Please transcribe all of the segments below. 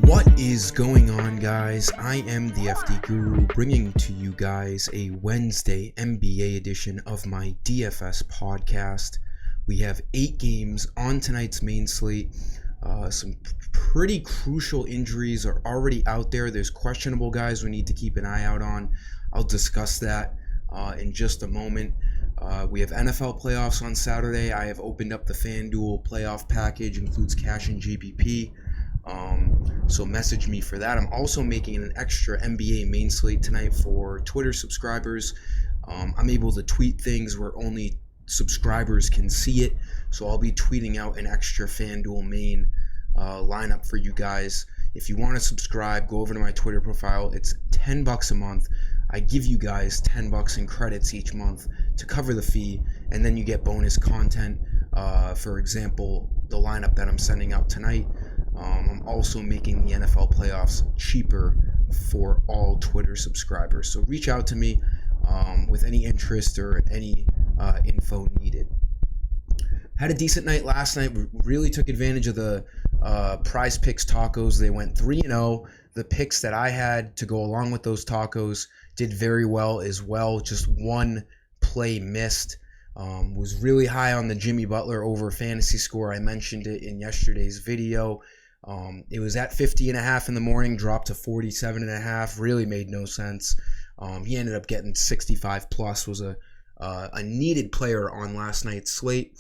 What is going on, guys? I am the FD Guru, bringing to you guys a Wednesday NBA edition of my DFS podcast. We have 8 games on tonight's main slate. Some pretty crucial injuries are already out there. There's questionable guys we need to keep an eye out on. I'll discuss that in just a moment. We have NFL playoffs on Saturday. I have opened up the FanDuel playoff package, includes cash and GPP. So message me for that. I'm also making an extra NBA main slate tonight for Twitter subscribers. I'm able to tweet things where only subscribers can see it. So I'll be tweeting out an extra FanDuel main lineup for you guys. If you want to subscribe, go over to my Twitter profile. It's $10 a month. I give you guys $10 in credits each month to cover the fee, and then you get bonus content. For example, the lineup that I'm sending out tonight. I'm also making the NFL playoffs cheaper for all Twitter subscribers. So reach out to me with any interest or any info needed. Had a decent night last night. Really took advantage of the Prize Picks tacos. They went 3-0. The picks that I had to go along with those tacos did very well as well. Just one play missed. Was really high on the Jimmy Butler over fantasy score. I mentioned it in yesterday's video. It was at 50.5 in the morning, dropped to 47.5. Really made no sense. He ended up getting 65 plus. Was a needed player on last night's slate.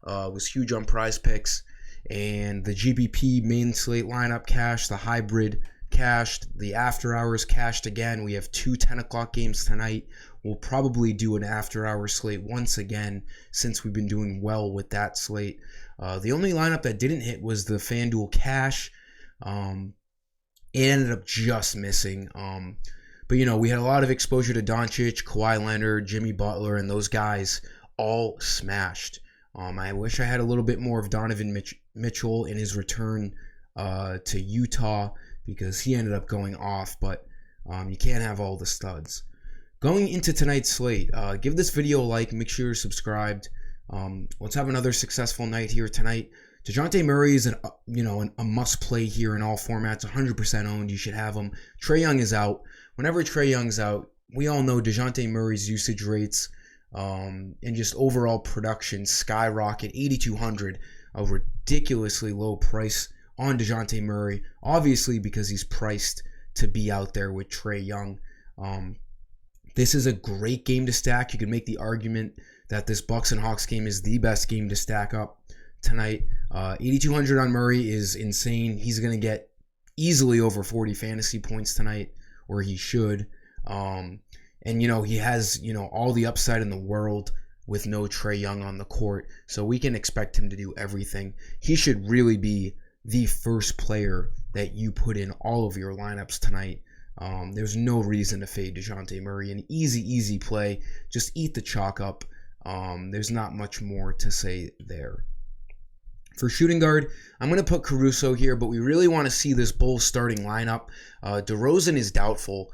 Was huge on Prize Picks, and the GBP main slate lineup cashed. The hybrid cashed. The after hours cashed again. We have 2 10 o'clock games tonight. We'll probably do an after-hour slate once again since we've been doing well with that slate. The only lineup that didn't hit was the FanDuel cash. It ended up just missing. But, we had a lot of exposure to Doncic, Kawhi Leonard, Jimmy Butler, and those guys all smashed. I wish I had a little bit more of Donovan Mitchell in his return to Utah because he ended up going off. But you can't have all the studs. Going into tonight's slate, give this video a like, make sure you're subscribed. Let's have another successful night here tonight. DeJounte Murray is a must play here in all formats, 100% owned. You should have him. Trae Young is out. Whenever Trae Young's out, we all know DeJounte Murray's usage rates and just overall production skyrocket. 8,200, a ridiculously low price on DeJounte Murray, obviously because he's priced to be out there with Trae Young. This is a great game to stack. You can make the argument that this Bucks and Hawks game is the best game to stack up tonight. 8,200 on Murray is insane. He's going to get easily over 40 fantasy points tonight, or he should. And, he has, all the upside in the world with no Trae Young on the court. So we can expect him to do everything. He should really be the first player that you put in all of your lineups tonight. There's no reason to fade DeJounte Murray. An easy play. Just eat the chalk up. There's not much more to say there. For shooting guard, I'm going to put Caruso here, but we really want to see this Bulls starting lineup. DeRozan is doubtful.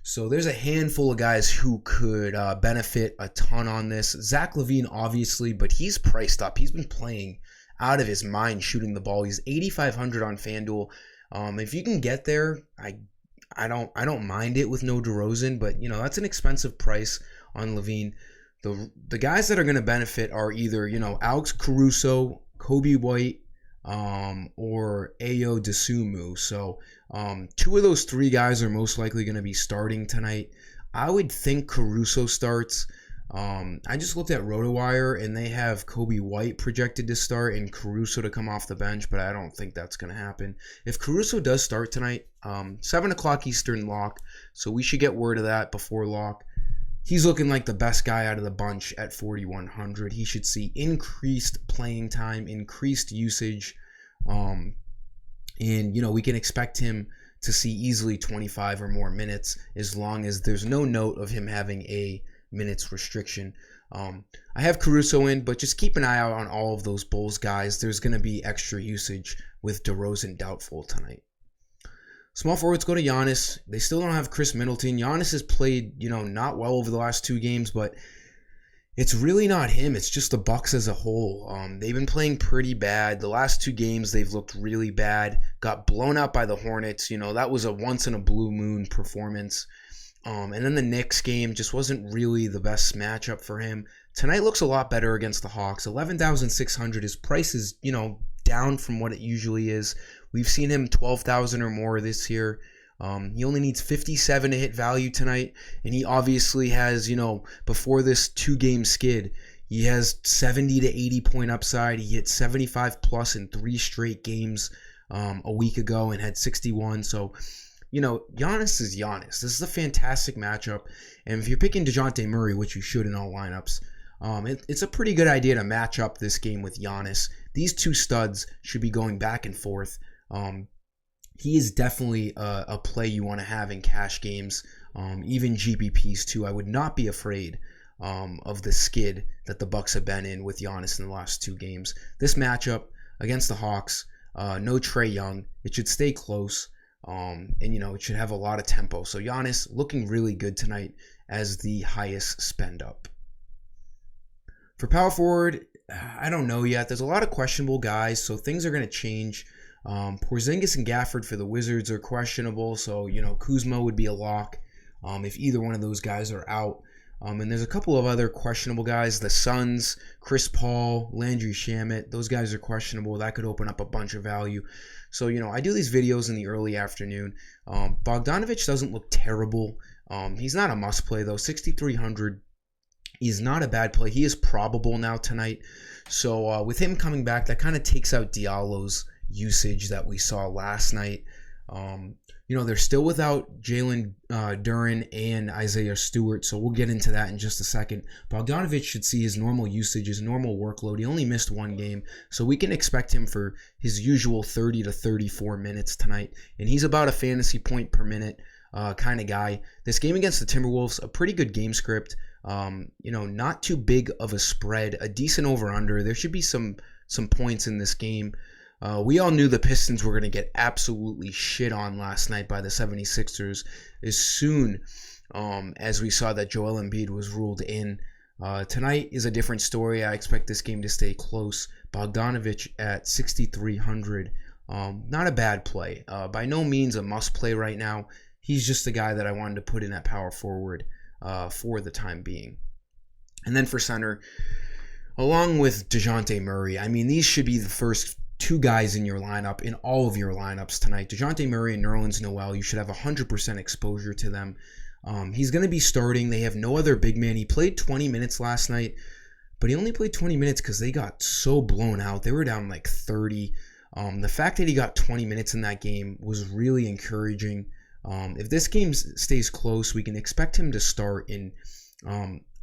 So there's a handful of guys who could benefit a ton on this. Zach LaVine, obviously, but he's priced up. He's been playing out of his mind shooting the ball. He's 8,500 on FanDuel. If you can get there, I don't mind it with no DeRozan, but that's an expensive price on LaVine. The guys that are going to benefit are either Alex Caruso, Kobe White, or Ayo Dosunmu. So 2 of those 3 guys are most likely going to be starting tonight. I would think Caruso starts. I just looked at RotoWire and they have Kobe White projected to start and Caruso to come off the bench, but I don't think that's going to happen. If Caruso does start tonight, 7 o'clock Eastern lock, so we should get word of that before lock. He's looking like the best guy out of the bunch at 4,100. He should see increased playing time, increased usage, and we can expect him to see easily 25 or more minutes as long as there's no note of him having a minutes restriction. I have Caruso in, but just keep an eye out on all of those Bulls guys. There's going to be extra usage with DeRozan doubtful tonight. Small forwards go to Giannis. They still don't have Chris Middleton. Giannis has played, not well over the last 2 games, but It's really not him. It's just the Bucks as a whole. They've been playing pretty bad. The last 2 games, they've looked really bad. Got blown out by the Hornets. You know, that was a once-in-a-blue-moon performance. And then the Knicks game just wasn't really the best matchup for him. Tonight looks a lot better against the Hawks. 11,600. His price is, you know, down from what it usually is. We've seen him 12,000 or more this year. He only needs 57 to hit value tonight, and he obviously has, you know, before this 2-game skid, he has 70 to 80 point upside. He hit 75 plus in 3 straight games a week ago and had 61. So, you know, Giannis is Giannis. This is a fantastic matchup, and if you're picking DeJounte Murray, which you should in all lineups, it's a pretty good idea to match up this game with Giannis. These 2 studs should be going back and forth. He is definitely a play you want to have in cash games, even GPPs too. I would not be afraid of the skid that the Bucks have been in with Giannis in the last 2 games. This matchup against the Hawks, no Trae Young. It should stay close, and you know it should have a lot of tempo. So Giannis looking really good tonight as the highest spend up. For power forward, I don't know yet. There's a lot of questionable guys, so things are going to change. Porzingis and Gafford for the Wizards are questionable, so you know Kuzma would be a lock if either one of those guys are out. And there's a couple of other questionable guys. The Suns, Chris Paul, Landry Shamet, those guys are questionable. That could open up a bunch of value. So you know I do these videos in the early afternoon. Bogdanovic doesn't look terrible. He's not a must play though. 6,300. He's not a bad play. He is probable now tonight. So with him coming back, that kind of takes out Diallo's usage that we saw last night. You know, they're still without Jalen Duren and Isaiah Stewart, so we'll get into that in just a second. Bogdanovic should see his normal usage, his normal workload. He only missed 1 game, so we can expect him for his usual 30 to 34 minutes tonight, and he's about a fantasy point per minute kind of guy. This game against the Timberwolves, a pretty good game script. You know, not too big of a spread, a decent over-under. There should be some points in this game. We all knew the Pistons were going to get absolutely shit on last night by the 76ers as soon as we saw that Joel Embiid was ruled in. Tonight is a different story. I expect this game to stay close. Bogdanovic at 6,300. Not a bad play. By no means a must play right now. He's just the guy that I wanted to put in at power forward for the time being. And then for center, along with DeJounte Murray, I mean, these should be the first 2 guys in your lineup, in all of your lineups tonight. DeJounte Murray and Nerlens Noel, you should have 100% exposure to them. He's going to be starting. They have no other big man. He played 20 minutes last night, but he only played 20 minutes because they got so blown out. They were down like 30. The fact that he got 20 minutes in that game was really encouraging. If this game stays close, we can expect him to start in.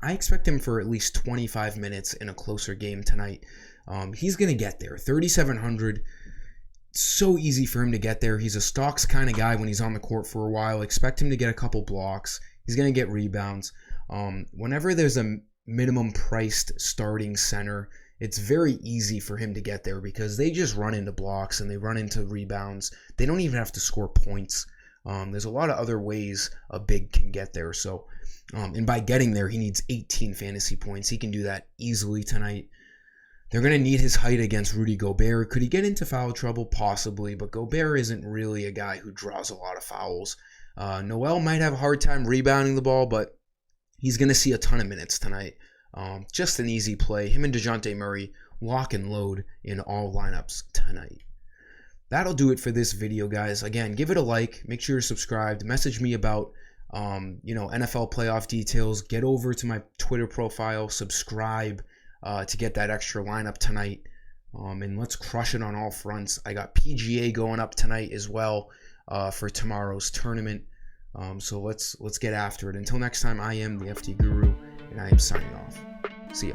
I expect him for at least 25 minutes in a closer game tonight. He's going to get there. 3,700. So easy for him to get there. He's a stocks kind of guy when he's on the court for a while. Expect him to get a couple blocks. He's going to get rebounds. Whenever there's a minimum priced starting center, it's very easy for him to get there because they just run into blocks and they run into rebounds. They don't even have to score points. There's a lot of other ways a big can get there. So, and by getting there, he needs 18 fantasy points. He can do that easily tonight. They're going to need his height against Rudy Gobert. Could he get into foul trouble? Possibly, but Gobert isn't really a guy who draws a lot of fouls. Noel might have a hard time rebounding the ball, but he's going to see a ton of minutes tonight. Just an easy play. Him and DeJounte Murray lock and load in all lineups tonight. That'll do it for this video, guys. Again, give it a like. Make sure you're subscribed. Message me about NFL playoff details. Get over to my Twitter profile. Subscribe to get that extra lineup tonight. And let's crush it on all fronts. I got PGA going up tonight as well for tomorrow's tournament. So let's get after it. Until next time, I am the FD Guru, and I am signing off. See ya.